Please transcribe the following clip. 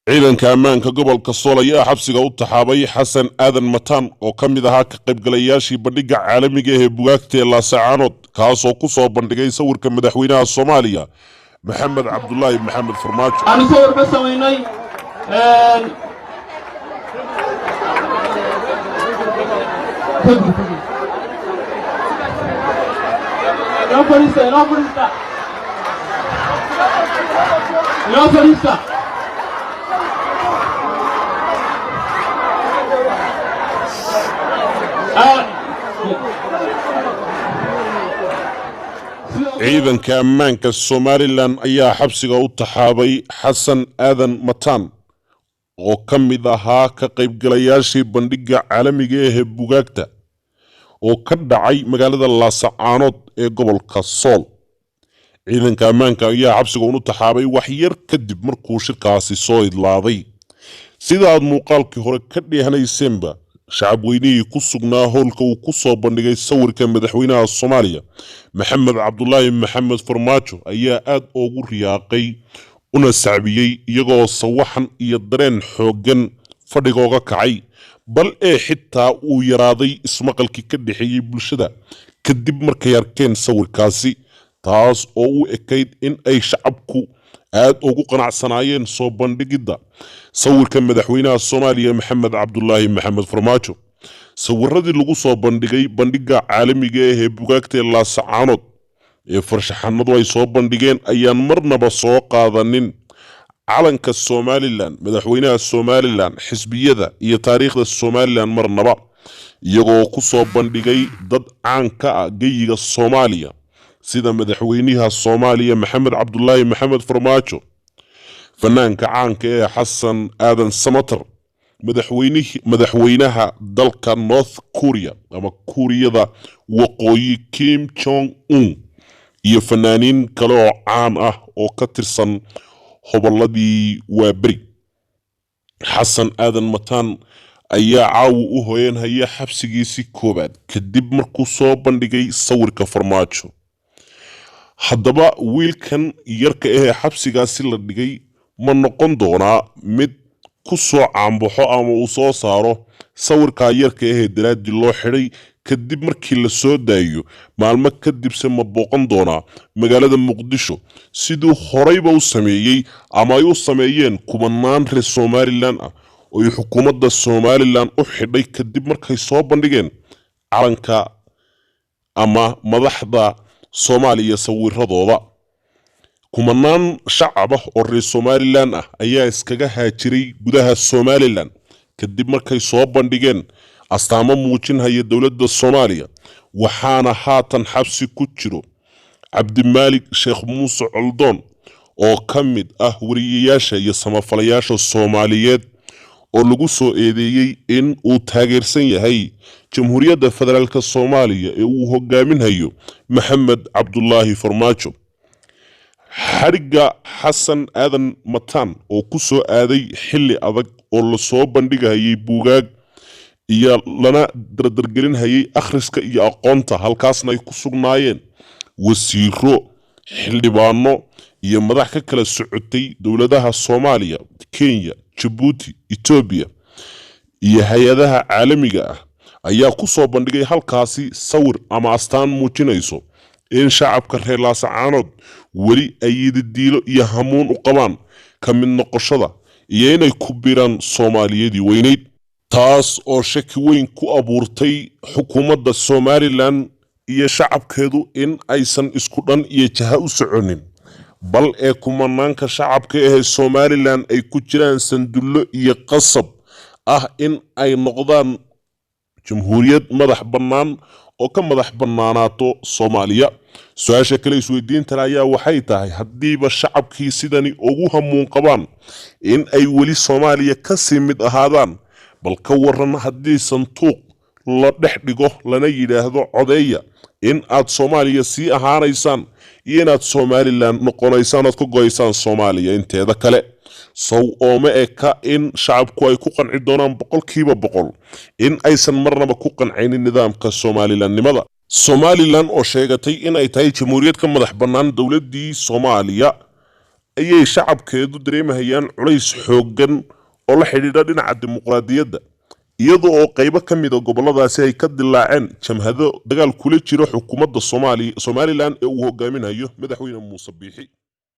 ciidanka ammaanka gobolka Sool ayaa xabsiga u taxaabay Xasan Aadan Mataan oo ka mid ahaa ka qaybgalayaashii bandhigga caalamiga ah ee buugaagta ee Laascaanood kaas oo ku soo bandhigay sawirka madaxweynaha Soomaaliya Maxamed Cabdullaahi Maxamed Farmaajo. aan sawir ka sameynay ciidanka ammaanka Somaliland ayaa xabsiga u taxaabay Xasan Aadan Mataan oo ka mid ahaa ka qaybgalayaashii bandhigga caalamiga ah ee buugaagta oo ka dhacay magaalada Laascaanood ee gobolka Sool. ciidanka ammaanka ayaa xabsiga u taxaabay wax yar kadib markuu shirkaasi soo idlaaday. sida aad muuqaalkii hore ka dheehanayseenba shacab weynihii ku sugnaa howlka uu ku soo bandhigay sawirka madaxweynaha Soomaaliya Maxamed Cabdullaahi Maxamed Farmaajo ayaa aad ugu riyaaqay una sacbiyey iyagoo sawaxan iyo dareen xooggan fadhigooga kacay bal ee xitaa uu yaraaday ismaqalkii ka dhexeeyay bulshada kadib markay arkeen sawirkaasi, taas oo u ekayd in ay shacabku aad ugu qanacsanaayeen soo bandhigidda sawirka madaxweynaha Soomaaliya Maxamed Cabdullaahi Maxamed Farmaajo. sawiradii lagu soo bandhigay bandhigga caalamiga ah ee buugaagta ee Laascaanood ee farshaxanadu ay soo bandhigeen ayaan marnaba soo qaadanin calanka Somaliland, madaxweynaha Somaliland, xisbiyada iyo taariikhda Somaliland marnaba, iyagoo ku soo bandhigay dad caan ka ah geyiga Soomaaliya sida madaxweynaha Soomaaliya Maxamed Cabdullaahi Maxamed Farmaajo, fanaanka caanka ee Xasan Aadan Samatar, madaxweynaha dalka North Korea ama Kuuriyada Waqooyi Kim Jong Un, iyo fanaaniin kale oo caan ah oo ka tirsan hobolladii waaberi. Xasan Aadan Mataan ayaa caawa u hooyanhaya xabsigiisii koobaad kadib markuu soo bandhigay sawirka Farmaajo. haddaba wiilkan yarka ah xabsigaasi la dhigay ma noqon doonaa mid ku soo caanbaxo ama uu soo saaro sawirka yarka ah daraadii loo xidhay kadib markii la soo daayo maalmo kadibse ma booqan doonaa magaalada Muqdisho siduu horeyba u sameeyay ama ay u sameeyeen kumanaan reer Somaliland ah oo xukuumadda Somaliland u xidhay kadib markay soo bandhigeen calanka ama madaxda Soomaaliya sawiradooda. kumanaan shacab ah oo reer Somaliland ah ayaa iskaga haajiray gudaha Somaliland kadib markay soo bandhigeen astaamo muujinaya dowladda Soomaaliya, waxaana haatan xabsi ku jiro Cabdimaalik Sheekh Muuse Coldoon oo ka mid ah wariyeyaasha iyo samafalayaasha Soomaaliyeed oo lagu soo eedeeyay in uu taageersan yahay Jamhuuriyadda Federaalka Soomaaliya ee uu hogaaminayo Maxamed Cabdullaahi Farmaajo. xariga Xasan Aadan Mataan oo ku soo aaday xilli adag oo la soo bandhigayay buugaag iyo lana dardargelinayay akhriska iyo aqoonta, halkaasna ay ku sugnaayeen wasiiro, xildhibaano iyo madax ka kala socotay dowladaha Soomaaliya, Kenya, Djibouti, Ethiopia iyo hay'adaha caalamiga ah ayaa ku soo bandhigay halkaasi sawir ama astaan muujinayso in shacabka reer Laascaanood weli ay diilo iyo hamuun u qabaan ka mid noqoshada iyo inay ku biraan Soomaaliyadii weyneyd, taas oo shaki weyn ku abuurtay xukuumadda Somaliland iyo shacabkeedu in aysan isku dhan iyo jaha u soconin, bal ee kumanaanka shacabka ee Somaliland ay ku jiraan sandullo iyo qasab ah in ay noqdaan jamhuuriyad madax bannaan oo ka madax bannaanaato Soomaaliya. su-aasha kale isweydiintan ayaa waxay tahay haddiiba shacabkii sidani ugu hamuun qabaan in ay weli Soomaaliya ka sii mid ahaadaan, bal ka waran haddii sanduuq la dhex dhigo lana yidhaahdo codeeya in aad Soomaaliya sii ahaanaysaan iyo inaad Somaliland noqonaysaan ood ka go'aysaan Soomaaliya inteeda kale. sow ooma eka in shacabku ay ku qanci doonaan 100% in aysan marnaba ku qancaynin nidaamka Somalilandnimada. Somaliland oo sheegatay in ay tahay jamhuuriyad ka madax bannaan dowladdii Soomaaliya ayay shacabkeedu dareemahayaan culays xooggan oo la xidhiidha dhinaca dimuqraadiyadda iyadoo oo qaybo ka mid ah gobolladaasi ay ka dilaaceen jamhado dagaal kula jiro xukuumadda Somaliland ee uu hogaaminayo madaxweyne Muuse Biixi.